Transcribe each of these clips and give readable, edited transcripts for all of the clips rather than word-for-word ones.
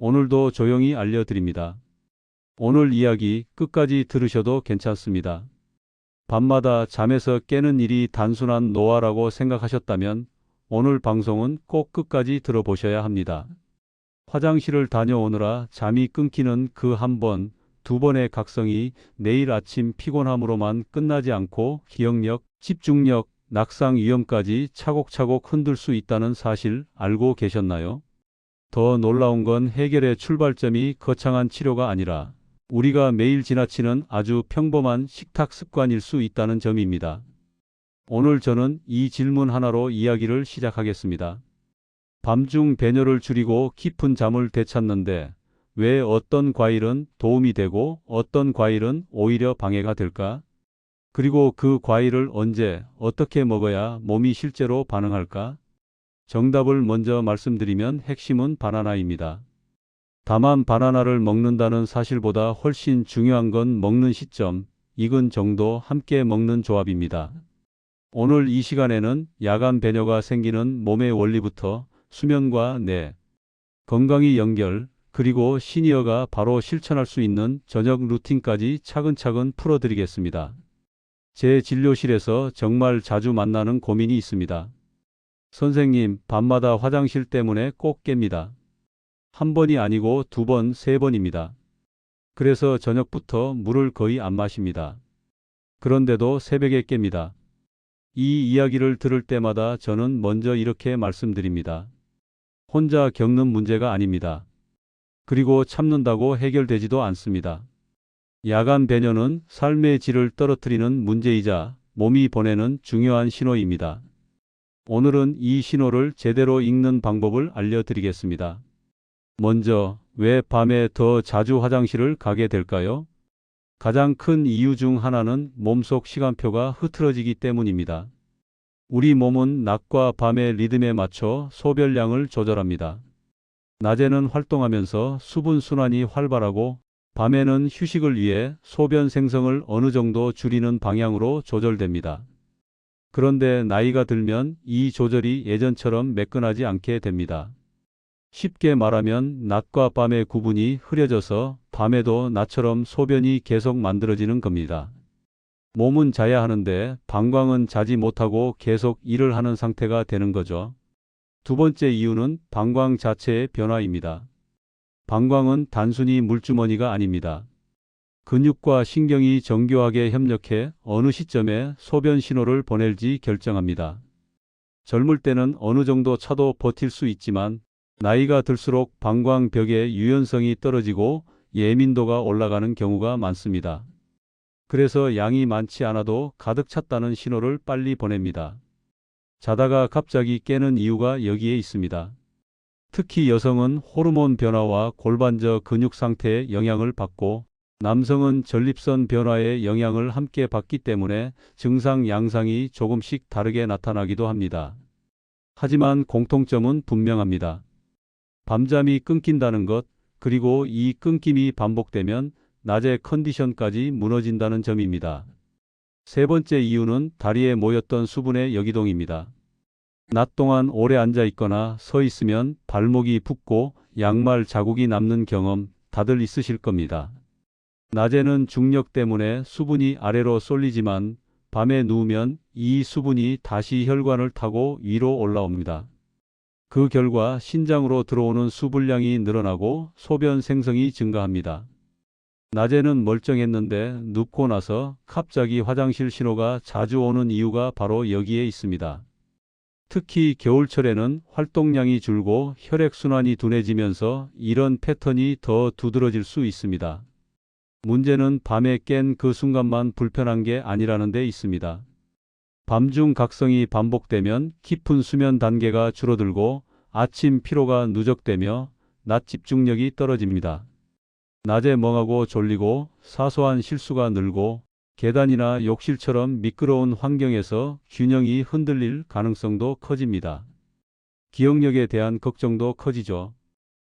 오늘도 조용히 알려드립니다. 오늘 이야기 끝까지 들으셔도 괜찮습니다. 밤마다 잠에서 깨는 일이 단순한 노화라고 생각하셨다면 오늘 방송은 꼭 끝까지 들어보셔야 합니다. 화장실을 다녀오느라 잠이 끊기는 그 한 번, 두 번의 각성이 내일 아침 피곤함으로만 끝나지 않고 기억력, 집중력, 낙상 위험까지 차곡차곡 흔들 수 있다는 사실 알고 계셨나요? 더 놀라운 건 해결의 출발점이 거창한 치료가 아니라 우리가 매일 지나치는 아주 평범한 식탁 습관일 수 있다는 점입니다. 오늘 저는 이 질문 하나로 이야기를 시작하겠습니다. 밤중 배뇨를 줄이고 깊은 잠을 되찾는데 왜 어떤 과일은 도움이 되고 어떤 과일은 오히려 방해가 될까? 그리고 그 과일을 언제, 어떻게 먹어야 몸이 실제로 반응할까? 정답을 먼저 말씀드리면 핵심은 바나나입니다. 다만 바나나를 먹는다는 사실보다 훨씬 중요한 건 먹는 시점, 익은 정도 함께 먹는 조합입니다. 오늘 이 시간에는 야간 배뇨가 생기는 몸의 원리부터 수면과 뇌, 건강의 연결, 그리고 시니어가 바로 실천할 수 있는 저녁 루틴까지 차근차근 풀어드리겠습니다. 제 진료실에서 정말 자주 만나는 고민이 있습니다. 선생님, 밤마다 화장실 때문에 꼭 깹니다. 한 번이 아니고 두 번, 세 번입니다. 그래서 저녁부터 물을 거의 안 마십니다. 그런데도 새벽에 깹니다. 이 이야기를 들을 때마다 저는 먼저 이렇게 말씀드립니다. 혼자 겪는 문제가 아닙니다. 그리고 참는다고 해결되지도 않습니다. 야간 배뇨는 삶의 질을 떨어뜨리는 문제이자 몸이 보내는 중요한 신호입니다. 오늘은 이 신호를 제대로 읽는 방법을 알려드리겠습니다. 먼저, 왜 밤에 더 자주 화장실을 가게 될까요? 가장 큰 이유 중 하나는 몸속 시간표가 흐트러지기 때문입니다. 우리 몸은 낮과 밤의 리듬에 맞춰 소변량을 조절합니다. 낮에는 활동하면서 수분 순환이 활발하고 밤에는 휴식을 위해 소변 생성을 어느 정도 줄이는 방향으로 조절됩니다. 그런데 나이가 들면 이 조절이 예전처럼 매끈하지 않게 됩니다. 쉽게 말하면 낮과 밤의 구분이 흐려져서 밤에도 낮처럼 소변이 계속 만들어지는 겁니다. 몸은 자야 하는데 방광은 자지 못하고 계속 일을 하는 상태가 되는 거죠. 두 번째 이유는 방광 자체의 변화입니다. 방광은 단순히 물주머니가 아닙니다. 근육과 신경이 정교하게 협력해 어느 시점에 소변 신호를 보낼지 결정합니다. 젊을 때는 어느 정도 차도 버틸 수 있지만 나이가 들수록 방광벽의 유연성이 떨어지고 예민도가 올라가는 경우가 많습니다. 그래서 양이 많지 않아도 가득 찼다는 신호를 빨리 보냅니다. 자다가 갑자기 깨는 이유가 여기에 있습니다. 특히 여성은 호르몬 변화와 골반저 근육 상태에 영향을 받고 남성은 전립선 변화의 영향을 함께 받기 때문에 증상 양상이 조금씩 다르게 나타나기도 합니다. 하지만 공통점은 분명합니다. 밤잠이 끊긴다는 것, 그리고 이 끊김이 반복되면 낮의 컨디션까지 무너진다는 점입니다. 세 번째 이유는 다리에 모였던 수분의 여기동입니다. 낮 동안 오래 앉아 있거나 서 있으면 발목이 붓고 양말 자국이 남는 경험 다들 있으실 겁니다. 낮에는 중력 때문에 수분이 아래로 쏠리지만 밤에 누우면 이 수분이 다시 혈관을 타고 위로 올라옵니다. 그 결과 신장으로 들어오는 수분량이 늘어나고 소변 생성이 증가합니다. 낮에는 멀쩡했는데 눕고 나서 갑자기 화장실 신호가 자주 오는 이유가 바로 여기에 있습니다. 특히 겨울철에는 활동량이 줄고 혈액순환이 둔해지면서 이런 패턴이 더 두드러질 수 있습니다. 문제는 밤에 깬 그 순간만 불편한 게 아니라는 데 있습니다. 밤중 각성이 반복되면 깊은 수면 단계가 줄어들고 아침 피로가 누적되며 낮 집중력이 떨어집니다. 낮에 멍하고 졸리고 사소한 실수가 늘고 계단이나 욕실처럼 미끄러운 환경에서 균형이 흔들릴 가능성도 커집니다. 기억력에 대한 걱정도 커지죠.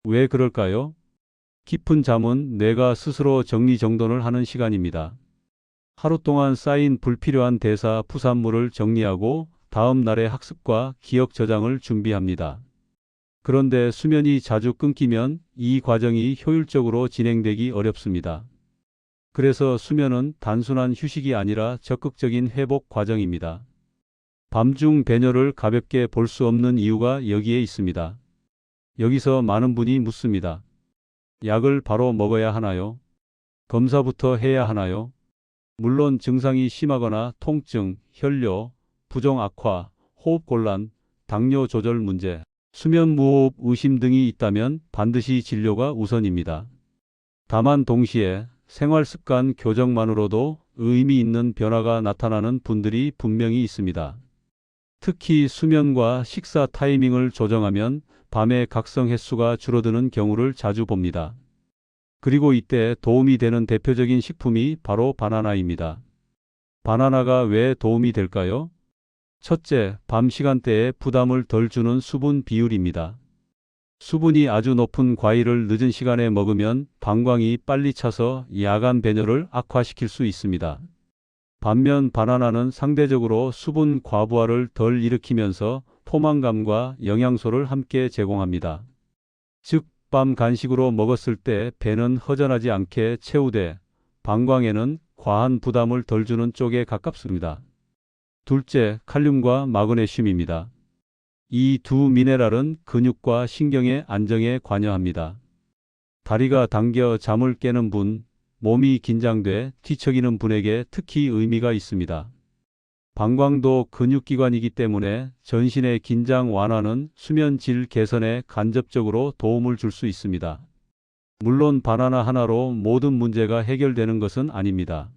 왜 그럴까요? 깊은 잠은 뇌가 스스로 정리정돈을 하는 시간입니다. 하루 동안 쌓인 불필요한 대사 부산물을 정리하고 다음 날의 학습과 기억 저장을 준비합니다. 그런데 수면이 자주 끊기면 이 과정이 효율적으로 진행되기 어렵습니다. 그래서 수면은 단순한 휴식이 아니라 적극적인 회복 과정입니다. 밤중 배뇨를 가볍게 볼 수 없는 이유가 여기에 있습니다. 여기서 많은 분이 묻습니다. 약을 바로 먹어야 하나요? 검사부터 해야 하나요? 물론 증상이 심하거나 통증, 혈뇨, 부종 악화, 호흡 곤란, 당뇨 조절 문제, 수면 무호흡 의심 등이 있다면 반드시 진료가 우선입니다. 다만 동시에 생활 습관 교정만으로도 의미 있는 변화가 나타나는 분들이 분명히 있습니다. 특히 수면과 식사 타이밍을 조정하면 밤의 각성 횟수가 줄어드는 경우를 자주 봅니다. 그리고 이때 도움이 되는 대표적인 식품이 바로 바나나입니다. 바나나가 왜 도움이 될까요? 첫째, 밤 시간대에 부담을 덜 주는 수분 비율입니다. 수분이 아주 높은 과일을 늦은 시간에 먹으면 방광이 빨리 차서 야간 배뇨를 악화시킬 수 있습니다. 반면 바나나는 상대적으로 수분 과부하를 덜 일으키면서 포만감과 영양소를 함께 제공합니다. 즉, 밤 간식으로 먹었을 때 배는 허전하지 않게 채우되 방광에는 과한 부담을 덜 주는 쪽에 가깝습니다. 둘째, 칼륨과 마그네슘입니다. 이 두 미네랄은 근육과 신경의 안정에 관여합니다. 다리가 당겨 잠을 깨는 분, 몸이 긴장돼 뒤척이는 분에게 특히 의미가 있습니다. 방광도 근육기관이기 때문에 전신의 긴장 완화는 수면 질 개선에 간접적으로 도움을 줄 수 있습니다. 물론 바나나 하나로 모든 문제가 해결되는 것은 아닙니다.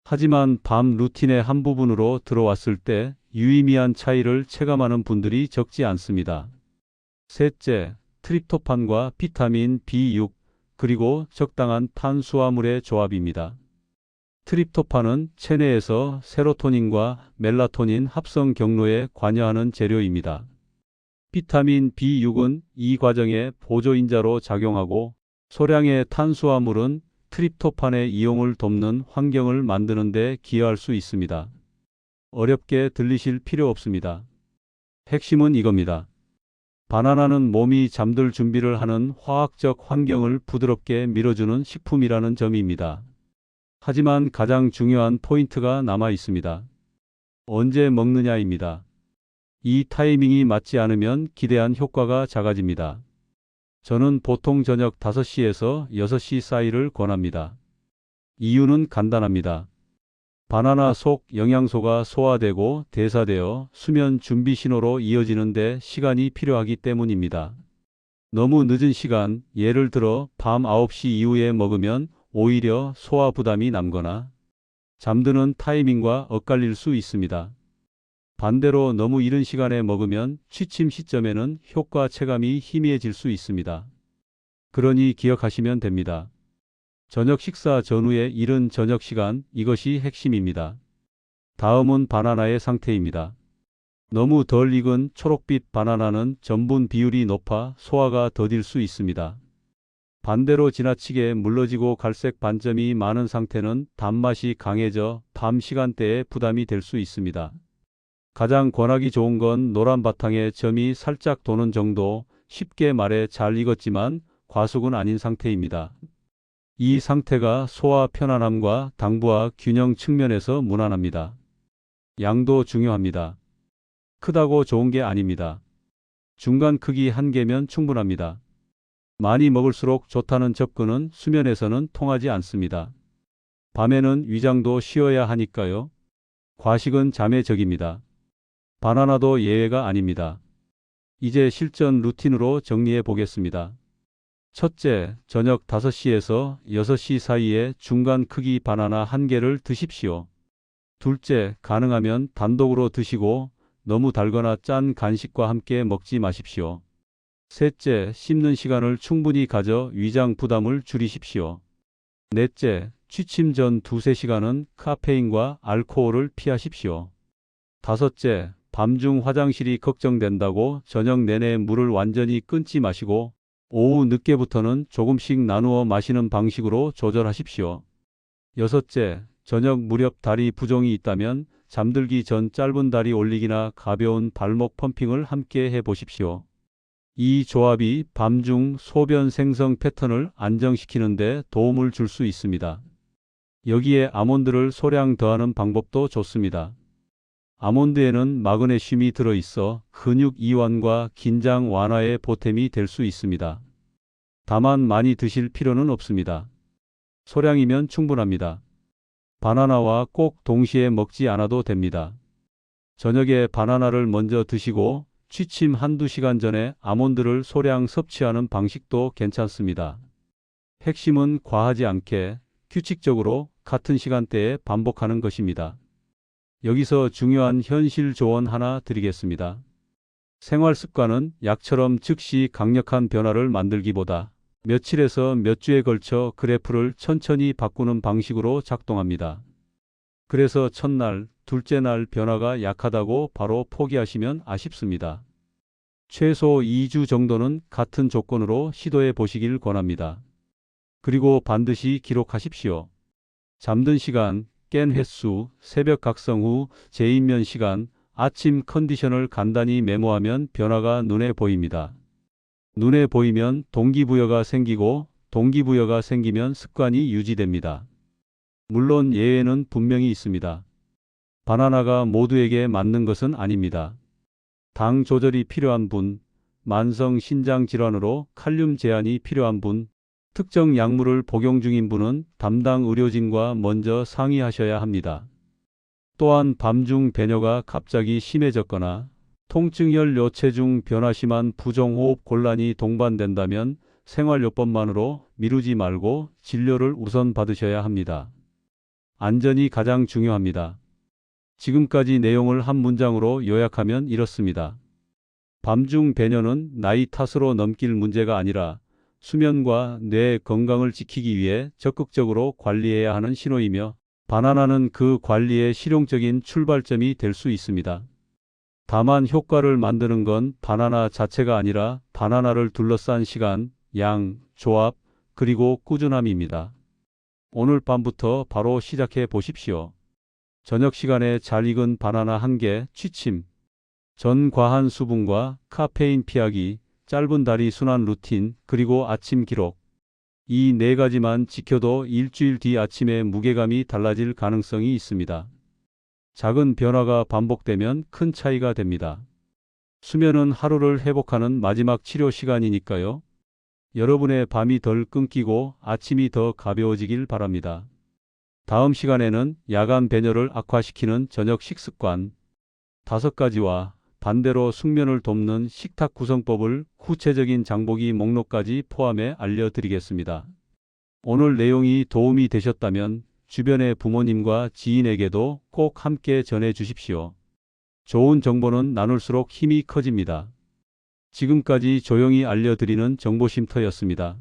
하지만 밤 루틴의 한 부분으로 들어왔을 때 유의미한 차이를 체감하는 분들이 적지 않습니다. 셋째, 트립토판과 비타민 B6 그리고 적당한 탄수화물의 조합입니다. 트립토판은 체내에서 세로토닌과 멜라토닌 합성 경로에 관여하는 재료입니다. 비타민 B6은 이 과정의 보조인자로 작용하고 소량의 탄수화물은 트립토판의 이용을 돕는 환경을 만드는 데 기여할 수 있습니다. 어렵게 들리실 필요 없습니다. 핵심은 이겁니다. 바나나는 몸이 잠들 준비를 하는 화학적 환경을 부드럽게 밀어주는 식품이라는 점입니다. 하지만 가장 중요한 포인트가 남아 있습니다. 언제 먹느냐입니다. 이 타이밍이 맞지 않으면 기대한 효과가 작아집니다. 저는 보통 저녁 5시에서 6시 사이를 권합니다. 이유는 간단합니다. 바나나 속 영양소가 소화되고 대사되어 수면 준비 신호로 이어지는 데 시간이 필요하기 때문입니다. 너무 늦은 시간, 예를 들어 밤 9시 이후에 먹으면 오히려 소화 부담이 남거나 잠드는 타이밍과 엇갈릴 수 있습니다. 반대로 너무 이른 시간에 먹으면 취침 시점에는 효과 체감이 희미해질 수 있습니다. 그러니 기억하시면 됩니다. 저녁 식사 전후의 이른 저녁 시간, 이것이 핵심입니다. 다음은 바나나의 상태입니다. 너무 덜 익은 초록빛 바나나는 전분 비율이 높아 소화가 더딜 수 있습니다. 반대로 지나치게 물러지고 갈색 반점이 많은 상태는 단맛이 강해져 밤 시간대에 부담이 될 수 있습니다. 가장 권하기 좋은 건 노란 바탕에 점이 살짝 도는 정도, 쉽게 말해 잘 익었지만 과숙은 아닌 상태입니다. 이 상태가 소화 편안함과 당부와 균형 측면에서 무난합니다. 양도 중요합니다. 크다고 좋은 게 아닙니다. 중간 크기 한 개면 충분합니다. 많이 먹을수록 좋다는 접근은 수면에서는 통하지 않습니다. 밤에는 위장도 쉬어야 하니까요. 과식은 잠의 적입니다. 바나나도 예외가 아닙니다. 이제 실전 루틴으로 정리해 보겠습니다. 첫째, 저녁 5시에서 6시 사이에 중간 크기 바나나 한 개를 드십시오. 둘째, 가능하면 단독으로 드시고 너무 달거나 짠 간식과 함께 먹지 마십시오. 셋째, 씹는 시간을 충분히 가져 위장 부담을 줄이십시오. 넷째, 취침 전 2~3시간은 카페인과 알코올을 피하십시오. 다섯째, 밤중 화장실이 걱정된다고 저녁 내내 물을 완전히 끊지 마시고 오후 늦게부터는 조금씩 나누어 마시는 방식으로 조절하십시오. 여섯째, 저녁 무렵 다리 부종이 있다면 잠들기 전 짧은 다리 올리기나 가벼운 발목 펌핑을 함께 해 보십시오. 이 조합이 밤중 소변 생성 패턴을 안정시키는 데 도움을 줄 수 있습니다. 여기에 아몬드를 소량 더하는 방법도 좋습니다. 아몬드에는 마그네슘이 들어있어 근육 이완과 긴장 완화에 보탬이 될 수 있습니다. 다만 많이 드실 필요는 없습니다. 소량이면 충분합니다. 바나나와 꼭 동시에 먹지 않아도 됩니다. 저녁에 바나나를 먼저 드시고 취침 한두 시간 전에 아몬드를 소량 섭취하는 방식도 괜찮습니다. 핵심은 과하지 않게 규칙적으로 같은 시간대에 반복하는 것입니다. 여기서 중요한 현실 조언 하나 드리겠습니다. 생활 습관은 약처럼 즉시 강력한 변화를 만들기보다 며칠에서 몇 주에 걸쳐 그래프를 천천히 바꾸는 방식으로 작동합니다. 그래서 첫날, 둘째 날 변화가 약하다고 바로 포기하시면 아쉽습니다. 최소 2주 정도는 같은 조건으로 시도해 보시길 권합니다. 그리고 반드시 기록하십시오. 잠든 시간, 깬 횟수, 새벽 각성 후 재입면 시간, 아침 컨디션을 간단히 메모하면 변화가 눈에 보입니다. 눈에 보이면 동기부여가 생기고 동기부여가 생기면 습관이 유지됩니다. 물론 예외는 분명히 있습니다. 바나나가 모두에게 맞는 것은 아닙니다. 당 조절이 필요한 분, 만성 신장 질환으로 칼륨 제한이 필요한 분, 특정 약물을 복용 중인 분은 담당 의료진과 먼저 상의하셔야 합니다. 또한 밤중 배뇨가 갑자기 심해졌거나 통증,열, 요체중 변화 심한 부정호흡 곤란이 동반된다면 생활요법만으로 미루지 말고 진료를 우선 받으셔야 합니다. 안전이 가장 중요합니다. 지금까지 내용을 한 문장으로 요약하면 이렇습니다. 밤중 배뇨는 나이 탓으로 넘길 문제가 아니라 수면과 뇌 건강을 지키기 위해 적극적으로 관리해야 하는 신호이며 바나나는 그 관리의 실용적인 출발점이 될 수 있습니다. 다만 효과를 만드는 건 바나나 자체가 아니라 바나나를 둘러싼 시간, 양, 조합, 그리고 꾸준함입니다. 오늘 밤부터 바로 시작해 보십시오. 저녁 시간에 잘 익은 바나나 1개, 취침 전 과한 수분과 카페인 피하기, 짧은 다리 순환 루틴, 그리고 아침 기록. 이 4가지만 지켜도 일주일 뒤 아침에 무게감이 달라질 가능성이 있습니다. 작은 변화가 반복되면 큰 차이가 됩니다. 수면은 하루를 회복하는 마지막 치료 시간이니까요. 여러분의 밤이 덜 끊기고 아침이 더 가벼워지길 바랍니다. 다음 시간에는 야간 배뇨를 악화시키는 저녁 식습관 5가지와 반대로 숙면을 돕는 식탁 구성법을 구체적인 장보기 목록까지 포함해 알려드리겠습니다. 오늘 내용이 도움이 되셨다면 주변의 부모님과 지인에게도 꼭 함께 전해 주십시오. 좋은 정보는 나눌수록 힘이 커집니다. 지금까지 조용히 알려드리는 정보쉼터였습니다.